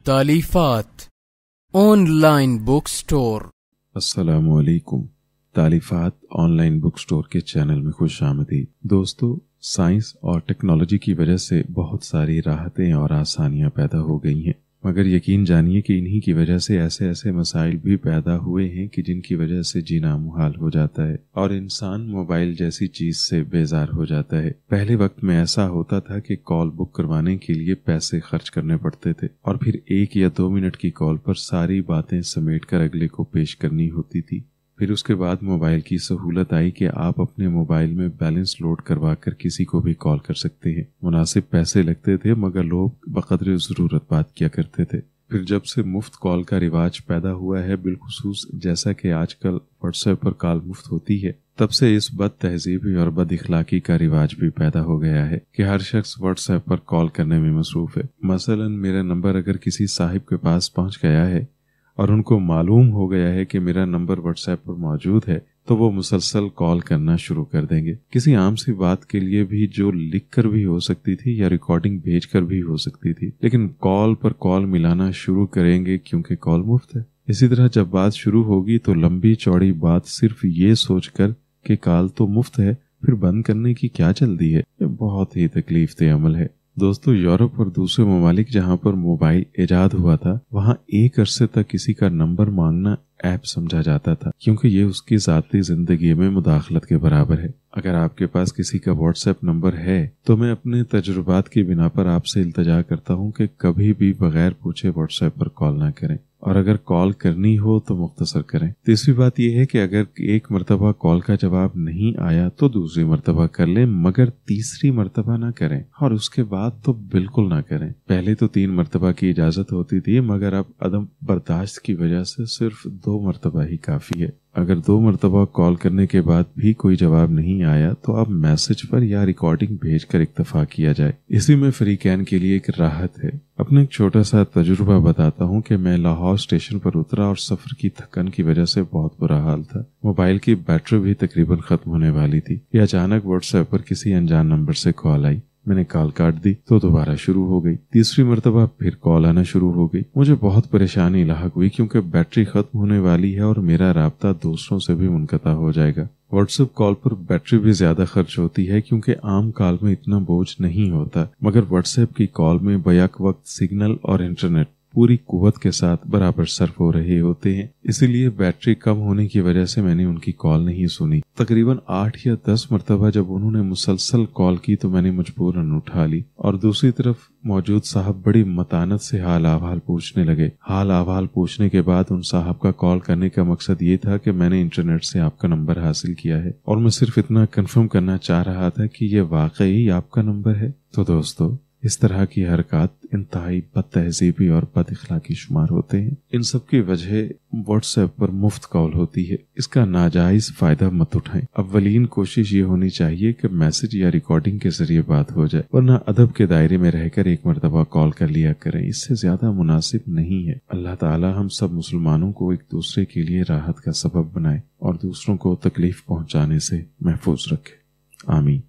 तालीफात online book store. अस्सलामु अलैकुम। तालीफात online book store के चैनल में खुश आमदीद। दोस्तों, साइंस और टेक्नोलॉजी की वजह से बहुत सारी राहतें और आसानियां पैदा हो गई हैं, मगर यकीन जानिए कि इन्हीं की वजह से ऐसे ऐसे मसाइल भी पैदा हुए हैं कि जिनकी वजह से जीना मुहाल हो जाता है और इंसान मोबाइल जैसी चीज से बेजार हो जाता है। पहले वक्त में ऐसा होता था कि कॉल बुक करवाने के लिए पैसे खर्च करने पड़ते थे और फिर 1 या 2 मिनट की कॉल पर सारी बातें समेटकर अगले को पेश करनी होती थी। फिर उसके बाद मोबाइल की सहूलत आई कि आप अपने मोबाइल में बैलेंस लोड करवा कर किसी को भी कॉल कर सकते हैं। मुनासिब पैसे लगते थे मगर लोग बकदरे ज़रूरत बात किया करते थे। फिर जब से मुफ्त कॉल का रिवाज पैदा हुआ है, बिलखुसूस जैसा कि आजकल व्हाट्सएप पर कॉल मुफ्त होती है, तब से इस बद तहजीबी और बद इखलाकी का रिवाज भी पैदा हो गया है कि हर शख्स व्हाट्सएप पर कॉल करने में मसरूफ है। मसलन मेरा नंबर अगर किसी साहिब के पास पहुंच गया है और उनको मालूम हो गया है कि मेरा नंबर व्हाट्सएप पर मौजूद है, तो वो मुसलसल कॉल करना शुरू कर देंगे। किसी आम सी बात के लिए भी जो लिखकर भी हो सकती थी या रिकॉर्डिंग भेजकर भी हो सकती थी, लेकिन कॉल पर कॉल मिलाना शुरू करेंगे क्योंकि कॉल मुफ्त है। इसी तरह जब बात शुरू होगी तो लंबी चौड़ी बात सिर्फ ये सोचकर कि कॉल तो मुफ्त है, फिर बंद करने की क्या जल्दी है। ये बहुत ही तकलीफ दे अमल है। दोस्तों, यूरोप और दूसरे ममालिक जहां पर मोबाइल इजाद हुआ था, वहां एक अरसे तक किसी का नंबर मांगना ऐप समझा जाता था, क्योंकि ये उसकी जाती जिंदगी में मुदाखलत के बराबर है। अगर आपके पास किसी का व्हाट्सएप नंबर है तो मैं अपने तजुर्बात की बिना पर आपसे इल्तजा करता हूं कि कभी भी बगैर पूछे व्हाट्सएप पर कॉल ना करें, और अगर कॉल करनी हो तो मुख्तसर करें। तीसरी बात यह है कि अगर एक मरतबा कॉल का जवाब नहीं आया तो दूसरी मरतबा कर लें, मगर तीसरी मरतबा ना करें, और उसके बाद तो बिल्कुल ना करें। पहले तो 3 मरतबा की इजाजत होती थी, मगर अब अदम बर्दाश्त की वजह से सिर्फ 2 मरतबा ही काफी है। अगर 2 मरतबा कॉल करने के बाद भी कोई जवाब नहीं आया तो अब मैसेज पर या रिकॉर्डिंग भेजकर इक्तफा किया जाए। इसी में फ्रीकैन के लिए एक राहत है। अपने एक छोटा सा तजुर्बा बताता हूँ कि मैं लाहौर स्टेशन पर उतरा और सफर की थकन की वजह से बहुत बुरा हाल था। मोबाइल की बैटरी भी तकरीबन खत्म होने वाली थी कि अचानक व्हाट्सएप पर किसी अनजान नंबर से कॉल आई। मैंने कॉल काट दी तो दोबारा शुरू हो गई। तीसरी मरतबा फिर कॉल आना शुरू हो गई। मुझे बहुत परेशानी लाहक हुई क्योंकि बैटरी खत्म होने वाली है और मेरा राब्ता दूसरों से भी मुनक़ता हो जाएगा। व्हाट्सएप कॉल पर बैटरी भी ज्यादा खर्च होती है क्योंकि आम कॉल में इतना बोझ नहीं होता, मगर व्हाट्सएप की कॉल में बैक वक्त सिग्नल और इंटरनेट पूरी कुव्वत के साथ बराबर सर्फ हो रहे होते हैं। इसीलिए बैटरी कम होने की वजह से मैंने उनकी कॉल नहीं सुनी। तकरीबन 8 या 10 मरतबा जब उन्होंने मुसलसल कॉल की तो मैंने मजबूरन उठा ली, और दूसरी तरफ मौजूद साहब बड़ी मतानत से हाल अहवाल पूछने लगे। हाल अहवाल पूछने के बाद उन साहब का कॉल करने का मकसद ये था कि मैंने इंटरनेट से आपका नंबर हासिल किया है और मैं सिर्फ इतना कंफर्म करना चाह रहा था कि ये वाकई आपका नंबर है। तो दोस्तों, इस तरह की हरकत इंतहाई बदतहजीबी और बदइखलाकी शुमार होते हैं। इन सब की वजह व्हाट्सएप पर मुफ्त कॉल होती है। इसका नाजायज फायदा मत उठाएं। अव्वलीन कोशिश ये होनी चाहिए कि मैसेज या रिकॉर्डिंग के जरिए बात हो जाए, वरना अदब के दायरे में रहकर 1 मरतबा कॉल कर लिया करें। इससे ज्यादा मुनासिब नहीं है। अल्लाह ताला हम सब मुसलमानों को एक दूसरे के लिए राहत का सबब बनाए और दूसरों को तकलीफ पहुंचाने से महफूज रखे। आमीन।